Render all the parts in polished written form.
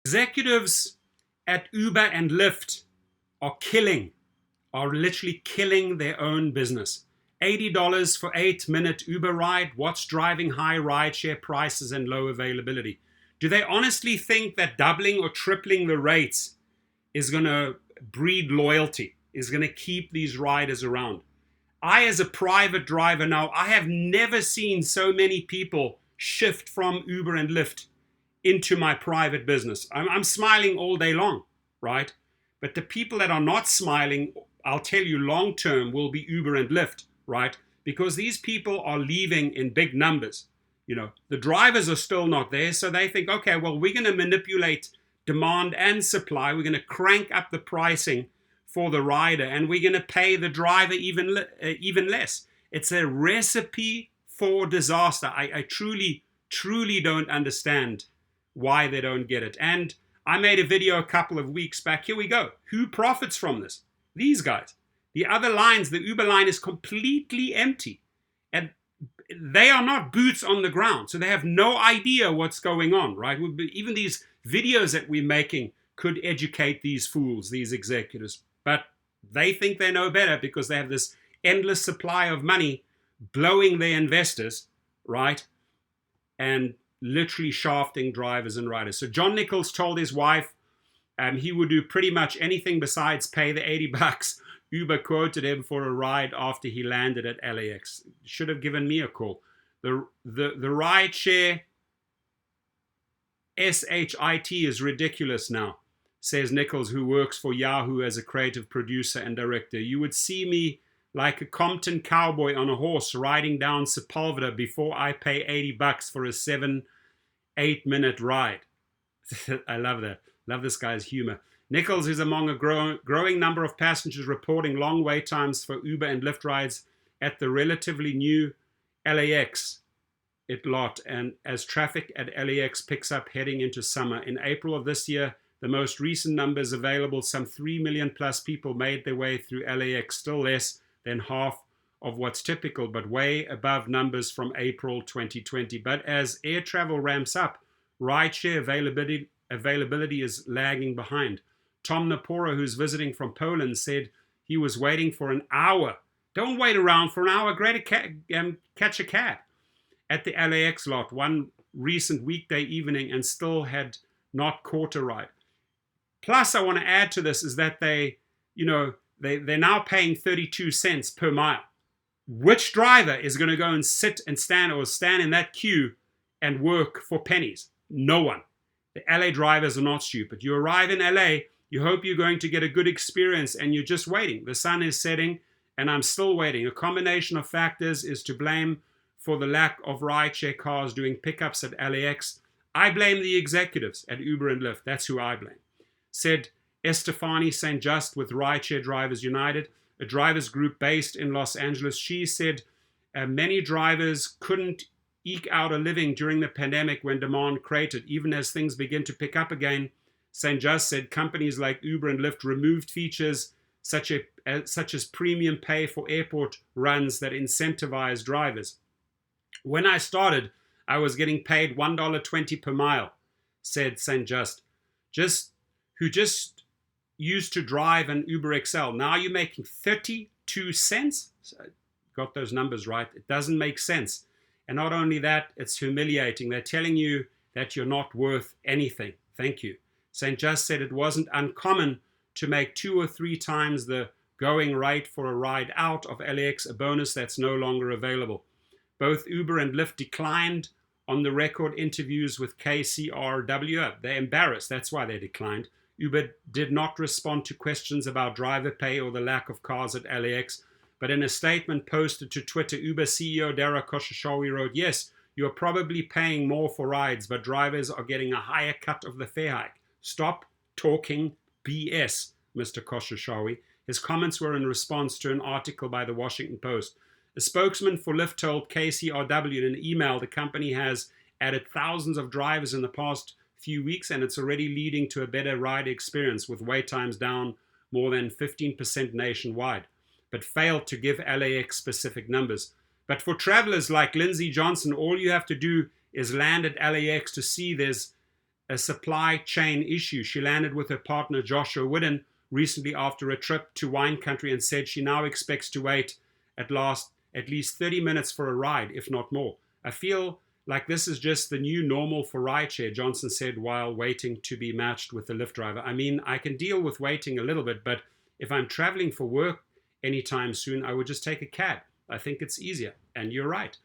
Executives at Uber and Lyft are literally killing their own business. $80 for 8-minute Uber ride. What's driving high rideshare prices and low availability? Do they honestly think that doubling or tripling the rates is going to breed loyalty, is going to keep these riders around? I, as a private driver now, I have never seen so many people shift from Uber and Lyft into my private business. I'm smiling all day long, right? But the people that are not smiling, I'll tell you, long term will be Uber and Lyft, right? Because these people are leaving in big numbers. You know, the drivers are still not there, so they think, okay, well, we're going to manipulate demand and supply. We're going to crank up the pricing for the rider, and we're going to pay the driver even less. It's a recipe for disaster. I truly don't understand why they don't get it. And I made a video a couple of weeks back. Here we go. Who profits from this? These guys. The other lines, the Uber line is completely empty. And they are not boots on the ground. So they have no idea what's going on, right? Even these videos that we're making could educate these fools, these executives. But they think they know better because they have this endless supply of money blowing their investors, right? And literally shafting drivers and riders. So John Nichols told his wife he would do pretty much anything besides pay the $80 Uber quoted him for a ride after he landed at LAX. Should have given me a call. The rideshare SHIT is ridiculous now, says Nichols, who works for Yahoo as a creative producer and director. You would see me like a Compton cowboy on a horse riding down Sepulveda before I pay $80 for a 7-8 minute ride. I love that. Love this guy's humor. Nichols is among a growing number of passengers reporting long wait times for Uber and Lyft rides at the relatively new LAX lot, and as traffic at LAX picks up heading into summer. In April of this year, the most recent numbers available, some 3 million plus people made their way through LAX, still less than half of what's typical, but way above numbers from April 2020. But as air travel ramps up, rideshare availability is lagging behind. Tom Napora, who's visiting from Poland, said he was waiting for an hour. Don't wait around for an hour. Catch a cab at the LAX lot one recent weekday evening and still had not caught a ride. Plus, I want to add to this is that they're now paying 32 cents per mile. Which driver is going to go and stand in that queue and work for pennies? No one. The LA drivers are not stupid. You arrive in LA, you hope you're going to get a good experience, and you're just waiting. The sun is setting, and I'm still waiting. A combination of factors is to blame for the lack of rideshare cars doing pickups at LAX. I blame the executives at Uber and Lyft. That's who I blame. Said Estefani St. Just with Rideshare Drivers United, a drivers group based in Los Angeles. She said many drivers couldn't eke out a living during the pandemic when demand cratered. Even as things begin to pick up again, St. Just said companies like Uber and Lyft removed features such as premium pay for airport runs that incentivize drivers. When I started, I was getting paid $1.20 per mile, said St. Just, who just used to drive an Uber XL. Now you're making 32 cents? Got those numbers right. It doesn't make sense. And not only that, it's humiliating. They're telling you that you're not worth anything. Thank you. St. Just said it wasn't uncommon to make 2 or 3 times the going rate for a ride out of LAX, a bonus that's no longer available. Both Uber and Lyft declined on the record interviews with KCRW. They're embarrassed. That's why they declined. Uber did not respond to questions about driver pay or the lack of cars at LAX. But in a statement posted to Twitter, Uber CEO Dara Khosrowshahi wrote, yes, you're probably paying more for rides, but drivers are getting a higher cut of the fare hike. Stop talking BS, Mr. Khosrowshahi. His comments were in response to an article by the Washington Post. A spokesman for Lyft told KCRW in an email the company has added thousands of drivers in the past few weeks, and it's already leading to a better ride experience with wait times down more than 15% nationwide, but failed to give LAX specific numbers. But for travelers like Lindsay Johnson, all you have to do is land at LAX to see there's a supply chain issue. She landed with her partner Joshua Whidden recently after a trip to wine country and said she now expects to wait at least 30 minutes for a ride, if not more. I feel like this is just the new normal for rideshare, Johnson said while waiting to be matched with the Lyft driver. I mean, I can deal with waiting a little bit, but if I'm traveling for work anytime soon, I would just take a cab. I think it's easier. And you're right.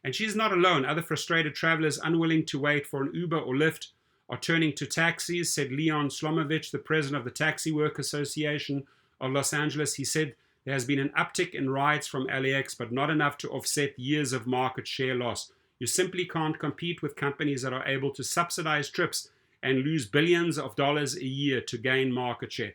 And she's not alone. Other frustrated travelers unwilling to wait for an Uber or Lyft are turning to taxis, said Leon Slomovich, the president of the Taxi Work Association of Los Angeles. He said there has been an uptick in rides from LAX, but not enough to offset years of market share loss. You simply can't compete with companies that are able to subsidize trips and lose billions of dollars a year to gain market share.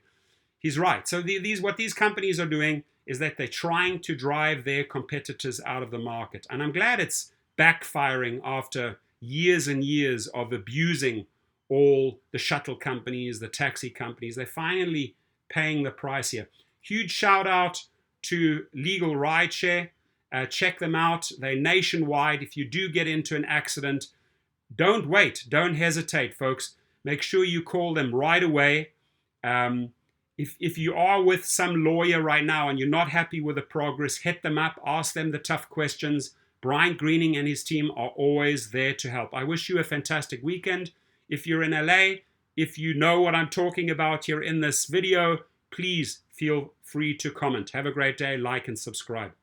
He's right. So what these companies are doing is that they're trying to drive their competitors out of the market. And I'm glad it's backfiring after years and years of abusing all the shuttle companies, the taxi companies. They're finally paying the price here. Huge shout out to Legal Rideshare. Check them out. They're nationwide. If you do get into an accident, don't wait. Don't hesitate, folks. Make sure you call them right away. If you are with some lawyer right now and you're not happy with the progress, hit them up. Ask them the tough questions. Brian Greening and his team are always there to help. I wish you a fantastic weekend. If you're in LA, if you know what I'm talking about here in this video, please feel free to comment. Have a great day, like and subscribe.